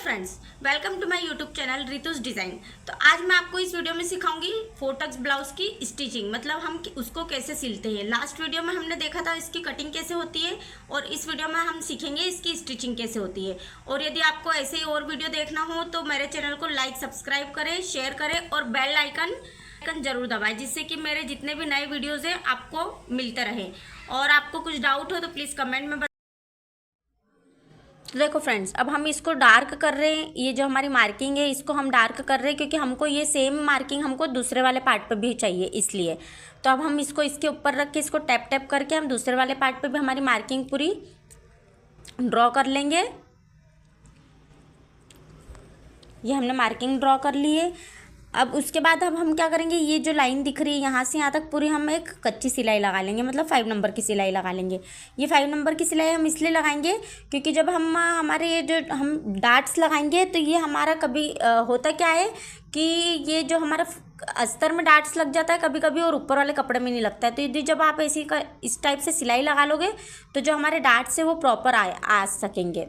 Friends, welcome to my YouTube channel Ritu's design. तो आज मैं आपको इस वीडियो में सिखाऊंगी 4 टक्स ब्लाउज की स्टिचिंग, मतलब हम उसको कैसे सिलते हैं। लास्ट वीडियो में हमने देखा था इसकी कटिंग कैसे होती है और इस वीडियो में हम सीखेंगे इसकी स्टिचिंग कैसे होती है। और यदि आपको ऐसे ही और वीडियो देखना हो तो मेरे चैनल को लाइक सब्सक्राइब करें, शेयर करें और बेल आइकन जरूर दबाएं, जिससे कि मेरे जितने भी नए वीडियोज़ हैं आपको मिलते रहें। और आपको कुछ डाउट हो तो प्लीज़ कमेंट में। तो देखो फ्रेंड्स, अब हम इसको डार्क कर रहे हैं। ये जो हमारी मार्किंग है इसको हम डार्क कर रहे हैं क्योंकि हमको ये सेम मार्किंग हमको दूसरे वाले पार्ट पर भी चाहिए, इसलिए। तो अब हम इसको इसके ऊपर रख के इसको टैप टैप करके हम दूसरे वाले पार्ट पर भी हमारी मार्किंग पूरी ड्रॉ कर लेंगे। ये हमने मार्किंग ड्रॉ कर ली है। अब उसके बाद अब हम क्या करेंगे, ये जो लाइन दिख रही है यहाँ से यहाँ तक पूरी हम एक कच्ची सिलाई लगा लेंगे, मतलब 5 नंबर की सिलाई लगा लेंगे। ये 5 नंबर की सिलाई हम इसलिए लगाएंगे क्योंकि जब हम हमारे ये जो हम डार्ट्स लगाएंगे तो ये हमारा कभी होता क्या है कि ये जो हमारा अस्तर में डार्ट्स लग जाता है कभी कभी और ऊपर वाले कपड़े में नहीं लगता है। तो यदि जब आप ऐसी इस टाइप से सिलाई लगा लोगे तो जो हमारे डार्ट्स है वो प्रॉपर आ सकेंगे।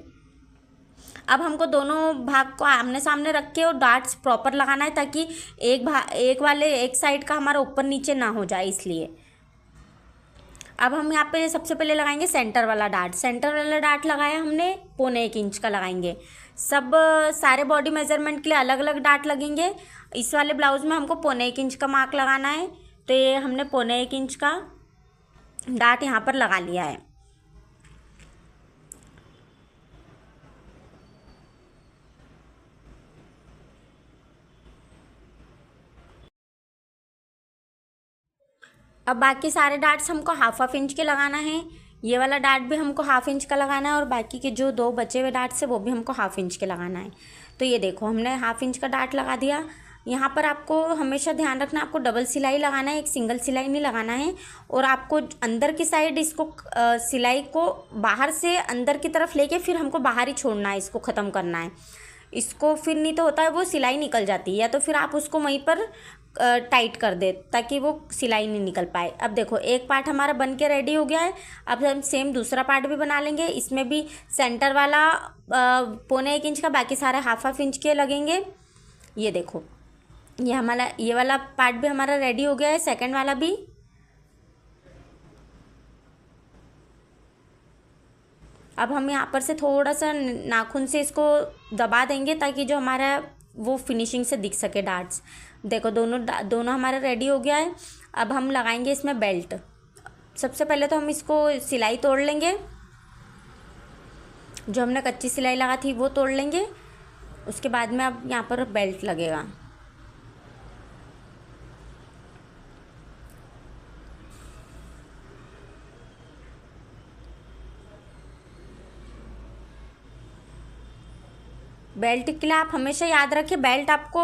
अब हमको दोनों भाग को आमने सामने रख के और डार्ट्स प्रॉपर लगाना है ताकि एक साइड का हमारा ऊपर नीचे ना हो जाए, इसलिए। अब हम यहाँ पे सबसे पहले लगाएंगे सेंटर वाला डार्ट। सेंटर वाला डार्ट लगाया हमने 1.25 इंच का लगाएंगे। सब सारे बॉडी मेजरमेंट के लिए अलग अलग डार्ट लगेंगे। इस वाले ब्लाउज में हमको 1.25 इंच का मार्क लगाना है, तो ये हमने 1.25 इंच का डार्ट यहाँ पर लगा लिया है। अब बाकी सारे डार्ट्स हमको हाफ इंच के लगाना है। ये वाला डार्ट भी हमको हाफ इंच का लगाना है और बाकी के जो 2 बचे हुए डार्ट्स है वो भी हमको हाफ इंच के लगाना है। तो ये देखो हमने हाफ इंच का डार्ट लगा दिया। यहाँ पर आपको हमेशा ध्यान रखना, आपको डबल सिलाई लगाना है, एक सिंगल सिलाई नहीं लगाना है। और आपको अंदर की साइड इसको सिलाई को बाहर से अंदर की तरफ लेके फिर हमको बाहर ही छोड़ना है, इसको ख़त्म करना है इसको। फिर नहीं तो होता है वो सिलाई निकल जाती है, या तो फिर आप उसको वहीं पर टाइट कर दे ताकि वो सिलाई नहीं निकल पाए। अब देखो एक पार्ट हमारा बन के रेडी हो गया है। अब हम सेम दूसरा पार्ट भी बना लेंगे। इसमें भी सेंटर वाला 1.25 इंच का, बाकी सारे हाफ इंच के लगेंगे। ये देखो ये वाला पार्ट भी हमारा रेडी हो गया है, सेकंड वाला भी। अब हम यहाँ पर से थोड़ा सा नाखून से इसको दबा देंगे ताकि जो हमारा वो फिनिशिंग से दिख सके डार्ट्स। देखो दोनों हमारा रेडी हो गया है। अब हम लगाएंगे इसमें बेल्ट। सबसे पहले तो हम इसको सिलाई तोड़ लेंगे, जो हमने कच्ची सिलाई लगा थी वो तोड़ लेंगे। उसके बाद में अब यहाँ पर बेल्ट लगेगा। बेल्ट के लिए आप हमेशा याद रखिए, बेल्ट आपको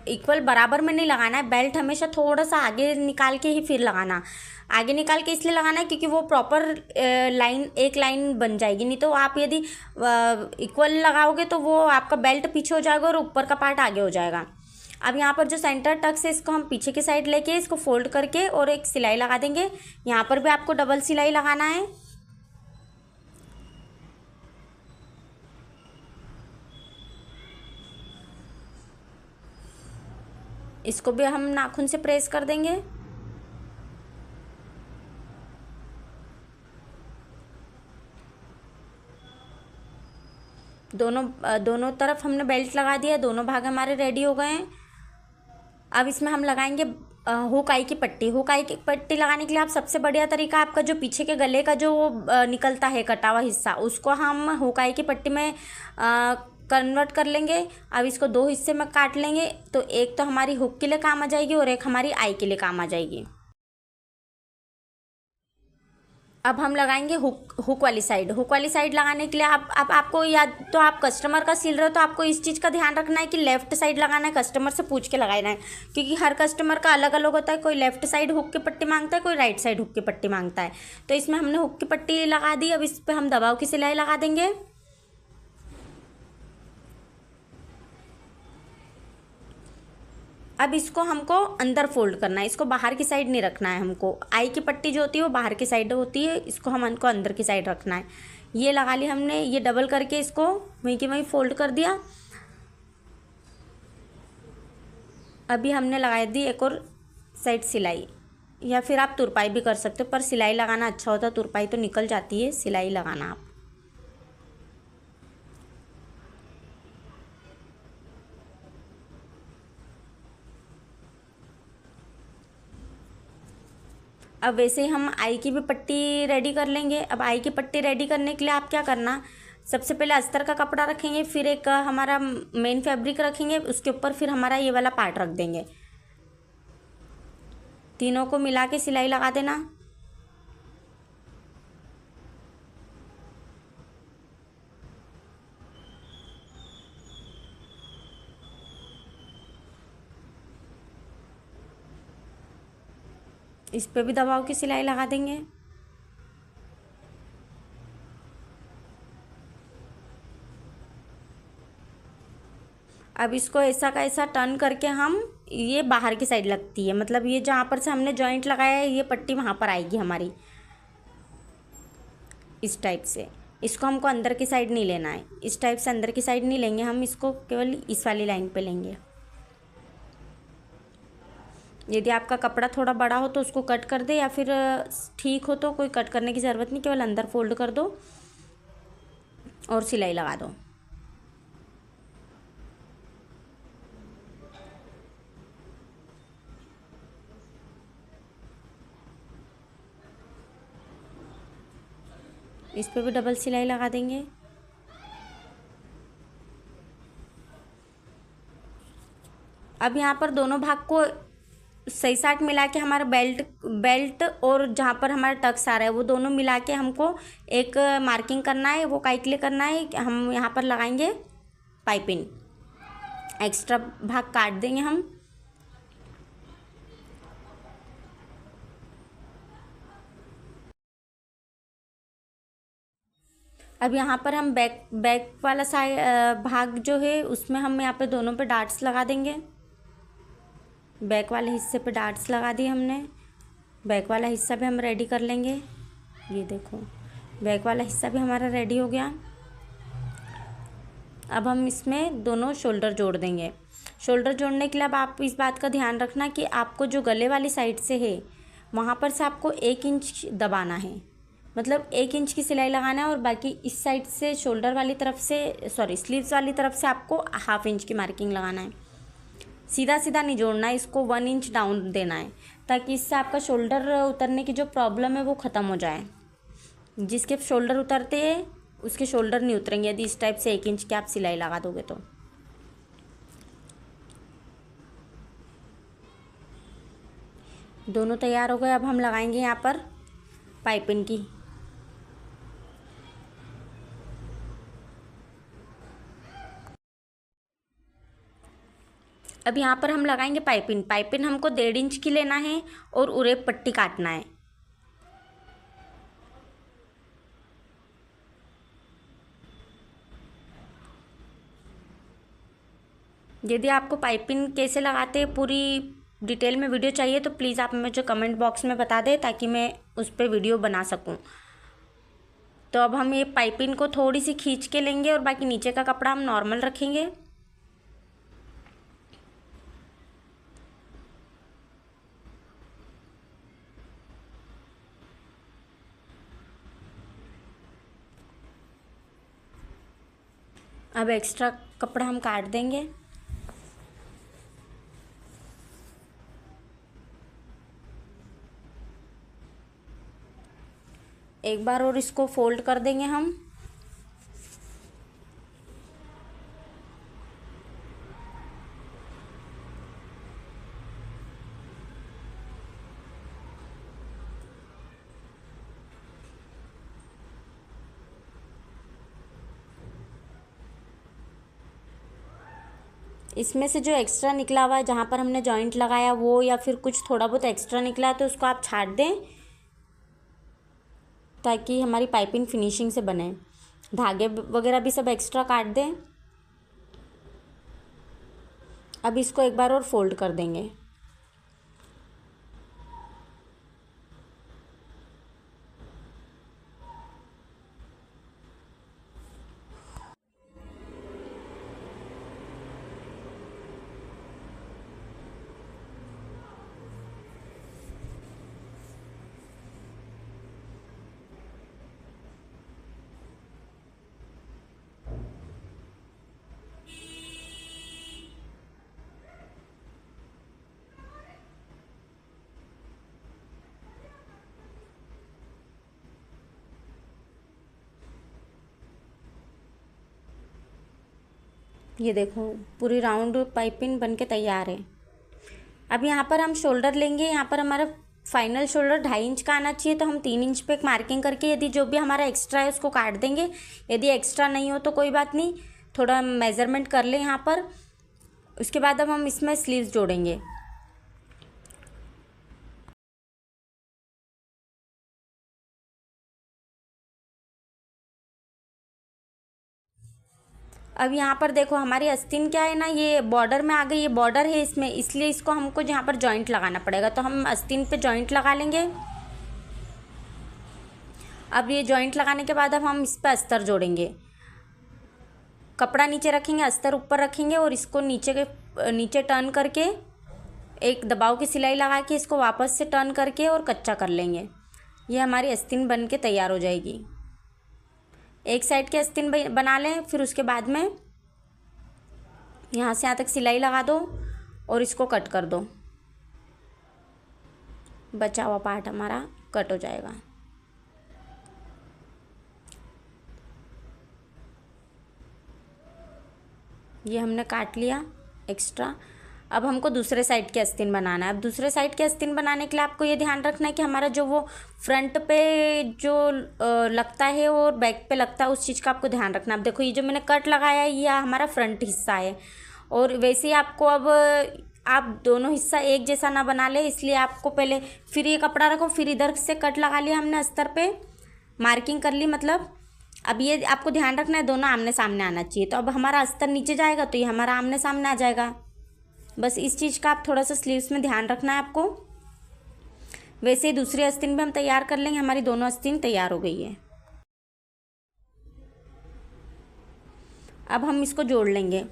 इक्वल बराबर में नहीं लगाना है। बेल्ट हमेशा थोड़ा सा आगे निकाल के ही फिर लगाना। आगे निकाल के इसलिए लगाना है क्योंकि वो प्रॉपर एक लाइन बन जाएगी। नहीं तो आप यदि इक्वल लगाओगे तो वो आपका बेल्ट पीछे हो जाएगा और ऊपर का पार्ट आगे हो जाएगा। अब यहाँ पर जो सेंटर टक्स है इसको हम पीछे की साइड लेके इसको फोल्ड करके और एक सिलाई लगा देंगे। यहाँ पर भी आपको डबल सिलाई लगाना है। इसको भी हम नाखून से प्रेस कर देंगे। दोनों तरफ हमने बेल्ट लगा दिया, दोनों भाग हमारे रेडी हो गए हैं। अब इसमें हम लगाएंगे हुक आई की पट्टी। हुक आई की पट्टी लगाने के लिए आप सबसे बढ़िया तरीका, आपका जो पीछे के गले का जो निकलता है कटा हुआ हिस्सा, उसको हम हुक आई की पट्टी में कन्वर्ट कर लेंगे। अब इसको 2 हिस्से में काट लेंगे, तो एक तो हमारी हुक के लिए काम आ जाएगी और एक हमारी आई के लिए काम आ जाएगी। अब हम लगाएंगे हुक वाली साइड। हुक वाली साइड लगाने के लिए आपको, या तो आप कस्टमर का सिल रहे हो तो आपको इस चीज़ का ध्यान रखना है कि लेफ़्ट साइड लगाना है, कस्टमर से पूछ के लगाना है क्योंकि हर कस्टमर का अलग अलग होता है। कोई लेफ़्ट साइड हुक की पट्टी मांगता है, कोई राइट साइड हुक की पट्टी मांगता है। तो इसमें हमने हुक की पट्टी लगा दी। अब इस पर हम दबाव की सिलाई लगा देंगे। अब इसको हमको अंदर फोल्ड करना है, इसको बाहर की साइड नहीं रखना है हमको। आई की पट्टी जो होती है वो बाहर की साइड होती है, इसको हमको अंदर की साइड रखना है। ये लगा ली हमने, ये डबल करके इसको वहीं की वहीं फोल्ड कर दिया। अभी हमने लगा दी एक और साइड सिलाई, या फिर आप तुरपाई भी कर सकते हो, पर सिलाई लगाना अच्छा होता है, तुरपाई तो निकल जाती है, सिलाई लगाना आप। अब वैसे ही हम आई की भी पट्टी रेडी कर लेंगे। अब आई की पट्टी रेडी करने के लिए आप क्या करना, सबसे पहले अस्तर का कपड़ा रखेंगे, फिर एक हमारा मेन फैब्रिक रखेंगे, उसके ऊपर फिर हमारा ये वाला पार्ट रख देंगे। तीनों को मिला के सिलाई लगा देना। इस पे भी दबाव की सिलाई लगा देंगे। अब इसको ऐसा का ऐसा टर्न करके हम, ये बाहर की साइड लगती है, मतलब ये जहाँ पर से हमने जॉइंट लगाया है ये पट्टी वहाँ पर आएगी हमारी, इस टाइप से। इसको हमको अंदर की साइड नहीं लेना है, इस टाइप से अंदर की साइड नहीं लेंगे हम, इसको केवल इस वाली लाइन पे लेंगे। यदि आपका कपड़ा थोड़ा बड़ा हो तो उसको कट कर दे, या फिर ठीक हो तो कोई कट करने की ज़रूरत नहीं, केवल अंदर फोल्ड कर दो और सिलाई लगा दो। इस पे भी डबल सिलाई लगा देंगे। अब यहाँ पर दोनों भाग को सही साट मिला के हमारा बेल्ट और जहाँ पर हमारा टक्स आ रहा है वो दोनों मिला के हमको एक मार्किंग करना है। वो काहे के लिए करना है, हम यहाँ पर लगाएंगे पाइपिंग, एक्स्ट्रा भाग काट देंगे हम। अब यहाँ पर हम बैक वाला साइड भाग जो है उसमें हम यहाँ पे दोनों पे डार्ट्स लगा देंगे। बैक वाले हिस्से पे डार्ट्स लगा दिए हमने। बैक वाला हिस्सा भी हम रेडी कर लेंगे। ये देखो बैक वाला हिस्सा भी हमारा रेडी हो गया। अब हम इसमें दोनों शोल्डर जोड़ देंगे। शोल्डर जोड़ने के लिए अब आप इस बात का ध्यान रखना कि आपको जो गले वाली साइड से है वहाँ पर से आपको 1 इंच दबाना है, मतलब 1 इंच की सिलाई लगाना है, और बाकी इस साइड से शोल्डर वाली तरफ से, सॉरी स्लीव्स वाली तरफ से आपको 1/2 इंच की मार्किंग लगाना है। सीधा सीधा नहीं जोड़ना है, इसको 1 इंच डाउन देना है, ताकि इससे आपका शोल्डर उतरने की जो प्रॉब्लम है वो ख़त्म हो जाए। जिसके शोल्डर उतरते हैं उसके शोल्डर नहीं उतरेंगे यदि इस टाइप से 1 इंच की आप सिलाई लगा दोगे तो। दोनों तैयार हो गए। अब हम लगाएंगे यहाँ पर पाइपिंग की। अब यहाँ पर हम लगाएंगे पाइपिंग। पाइपिंग हमको 1.5 इंच की लेना है और उरे पट्टी काटना है। यदि आपको पाइपिंग कैसे लगाते हैं पूरी डिटेल में वीडियो चाहिए तो प्लीज़ आप मुझे कमेंट बॉक्स में बता दें, ताकि मैं उस पर वीडियो बना सकूं। तो अब हम ये पाइपिंग को थोड़ी सी खींच के लेंगे और बाकी नीचे का कपड़ा हम नॉर्मल रखेंगे। अब एक्स्ट्रा कपड़ा हम काट देंगे। एक बार और इसको फोल्ड कर देंगे हम। इसमें से जो एक्स्ट्रा निकला हुआ है जहाँ पर हमने जॉइंट लगाया वो, या फिर कुछ थोड़ा बहुत एक्स्ट्रा निकला है तो उसको आप छाट दें, ताकि हमारी पाइपिंग फिनिशिंग से बने। धागे वगैरह भी सब एक्स्ट्रा काट दें। अब इसको एक बार और फोल्ड कर देंगे। ये देखो पूरी राउंड पाइपिंग बन के तैयार है। अब यहाँ पर हम शोल्डर लेंगे। यहाँ पर हमारा फाइनल शोल्डर 2.5 इंच का आना चाहिए, तो हम 3 इंच पे एक मार्किंग करके यदि जो भी हमारा एक्स्ट्रा है उसको काट देंगे। यदि एक्स्ट्रा नहीं हो तो कोई बात नहीं, थोड़ा मेज़रमेंट कर लें यहाँ पर। उसके बाद अब हम इसमें स्लीव्स जोड़ेंगे। अब यहाँ पर देखो हमारी आस्तीन क्या है ना, ये बॉर्डर में आ गई, ये बॉर्डर है इसमें, इसलिए इसको हमको यहाँ पर जॉइंट लगाना पड़ेगा। तो हम आस्तीन पे जॉइंट लगा लेंगे। अब ये जॉइंट लगाने के बाद अब हम इस पर अस्तर जोड़ेंगे। कपड़ा नीचे रखेंगे, अस्तर ऊपर रखेंगे और इसको नीचे टर्न करके एक दबाव की सिलाई लगा के इसको वापस से टर्न करके और कच्चा कर लेंगे। ये हमारी आस्तीन बन के तैयार हो जाएगी। एक साइड की आस्तीन बना लें, फिर उसके बाद में यहाँ से यहाँ तक सिलाई लगा दो और इसको कट कर दो। बचा हुआ पार्ट हमारा कट हो जाएगा। ये हमने काट लिया एक्स्ट्रा। अब हमको दूसरे साइड के आस्तीन बनाना है। अब दूसरे साइड के आस्तीन बनाने के लिए आपको ये ध्यान रखना है कि हमारा जो वो फ्रंट पे जो लगता है और बैक पे लगता है, उस चीज़ का आपको ध्यान रखना है। अब देखो ये जो मैंने कट लगाया है ये हमारा फ्रंट हिस्सा है, और वैसे ही आपको अब आप दोनों हिस्सा एक जैसा ना बना ले, इसलिए आपको पहले फिर ये कपड़ा रखो, फिर इधर से कट लगा लिया हमने अस्तर पे, मार्किंग कर ली मतलब। अब ये आपको ध्यान रखना है दोनों आमने सामने आना चाहिए। तो अब हमारा अस्तर नीचे जाएगा तो ये हमारा आमने सामने आ जाएगा। बस इस चीज़ का आप थोड़ा सा स्लीव्स में ध्यान रखना है आपको। वैसे ही दूसरी आस्तीन भी हम तैयार कर लेंगे। हमारी दोनों आस्तीन तैयार हो गई है। अब हम इसको जोड़ लेंगे।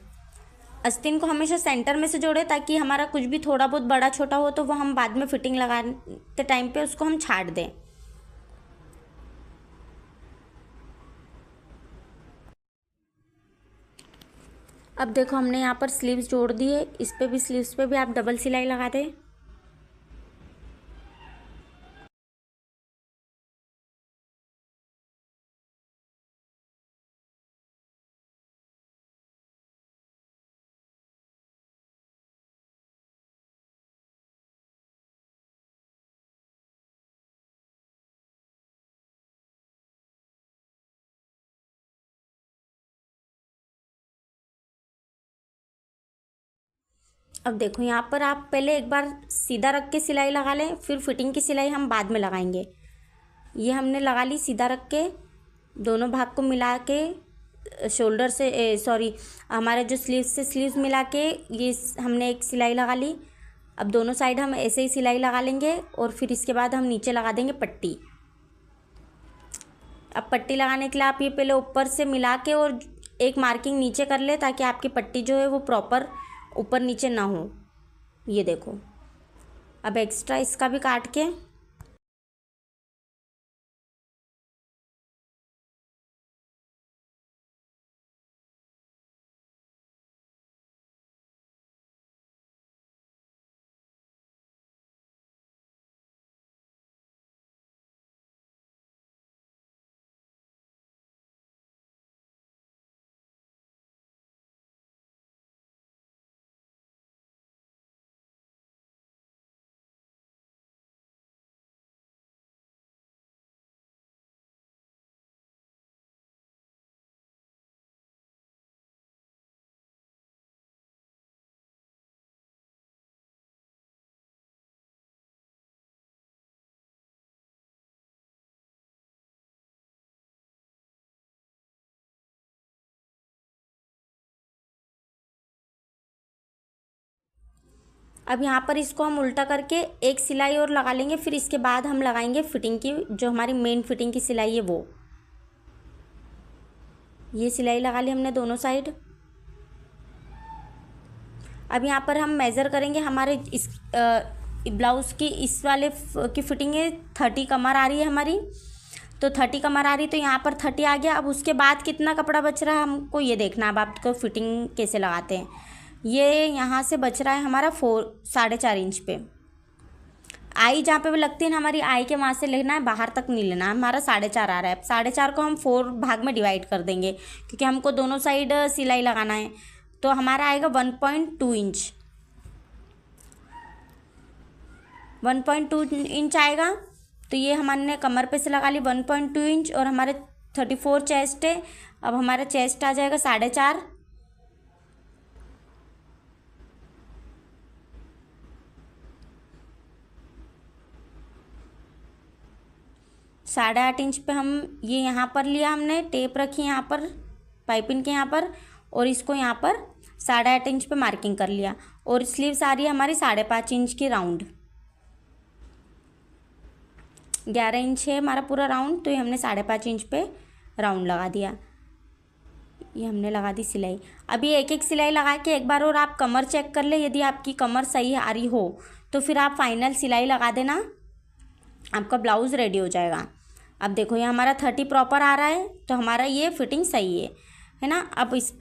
आस्तीन को हमेशा सेंटर में से जोड़े ताकि हमारा कुछ भी थोड़ा बहुत बड़ा छोटा हो तो वो हम बाद में फिटिंग लगाते टाइम पे उसको हम छाट दें। अब देखो हमने यहाँ पर स्लीव्स जोड़ दिए, इस पे भी स्लीव्स पे भी आप डबल सिलाई लगा दें। अब देखो यहाँ पर आप पहले एक बार सीधा रख के सिलाई लगा लें, फिर फिटिंग की सिलाई हम बाद में लगाएंगे। ये हमने लगा ली सीधा रख के, दोनों भाग को मिला के शोल्डर से सॉरी हमारे जो स्लीव्स से स्लीव्स मिला के ये हमने एक सिलाई लगा ली। अब दोनों साइड हम ऐसे ही सिलाई लगा लेंगे और फिर इसके बाद हम नीचे लगा देंगे पट्टी। अब पट्टी लगाने के लिए आप ये पहले ऊपर से मिला के और एक मार्किंग नीचे कर ले ताकि आपकी पट्टी जो है वो प्रॉपर ऊपर नीचे ना हो। ये देखो अब एक्स्ट्रा इसका भी काट के अब यहाँ पर इसको हम उल्टा करके एक सिलाई और लगा लेंगे, फिर इसके बाद हम लगाएंगे फिटिंग की, जो हमारी मेन फिटिंग की सिलाई है वो। ये सिलाई लगा ली हमने दोनों साइड। अब यहाँ पर हम मेज़र करेंगे। हमारे इस ब्लाउज़ की इस वाले की फिटिंग है 30 कमर आ रही है हमारी, तो 30 कमर आ रही, तो यहाँ पर 30 आ गया। अब उसके बाद कितना कपड़ा बच रहा है हमको ये देखना। अब आपको फिटिंग कैसे लगाते हैं, ये यहाँ से बच रहा है हमारा 4.5 इंच पे। आई जहाँ पे भी लगती है ना हमारी आई के वहाँ से लेना है, बाहर तक नहीं लेना है। हमारा 4.5 आ रहा है। 4.5 को हम 4 भाग में डिवाइड कर देंगे क्योंकि हमको दोनों साइड सिलाई लगाना है। तो हमारा आएगा 1.2 इंच, 1.2 इंच आएगा। तो ये हमने कमर पे से लगा ली 1.2 इंच, और हमारे 34 चेस्ट है। अब हमारा चेस्ट आ जाएगा 4.5, 8.5 इंच पे हम ये यहाँ पर लिया, हमने टेप रखी यहाँ पर पाइपिंग के यहाँ पर, और इसको यहाँ पर 8.5 इंच पे मार्किंग कर लिया। और स्लीव्स आ रही है हमारी 5.5 इंच की राउंड, 11 इंच है हमारा पूरा राउंड, तो ये हमने 5.5 इंच पे राउंड लगा दिया। ये हमने लगा दी सिलाई। अभी एक एक सिलाई लगा के एक बार और आप कमर चेक कर ले, यदि आपकी कमर सही आ रही हो तो फिर आप फाइनल सिलाई लगा देना, आपका ब्लाउज़ रेडी हो जाएगा। अब देखो ये हमारा 30 प्रॉपर आ रहा है, तो हमारा ये फिटिंग सही है ना। अब इस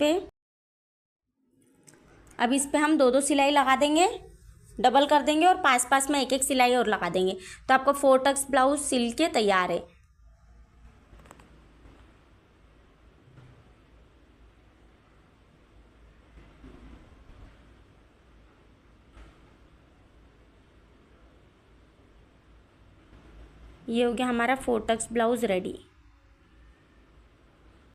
पे हम 2-2 सिलाई लगा देंगे, डबल कर देंगे, और पास पास में एक एक सिलाई और लगा देंगे, तो आपका 4 टक्स ब्लाउज सिल के तैयार है। ये हो गया हमारा 4 टक्स ब्लाउज रेडी।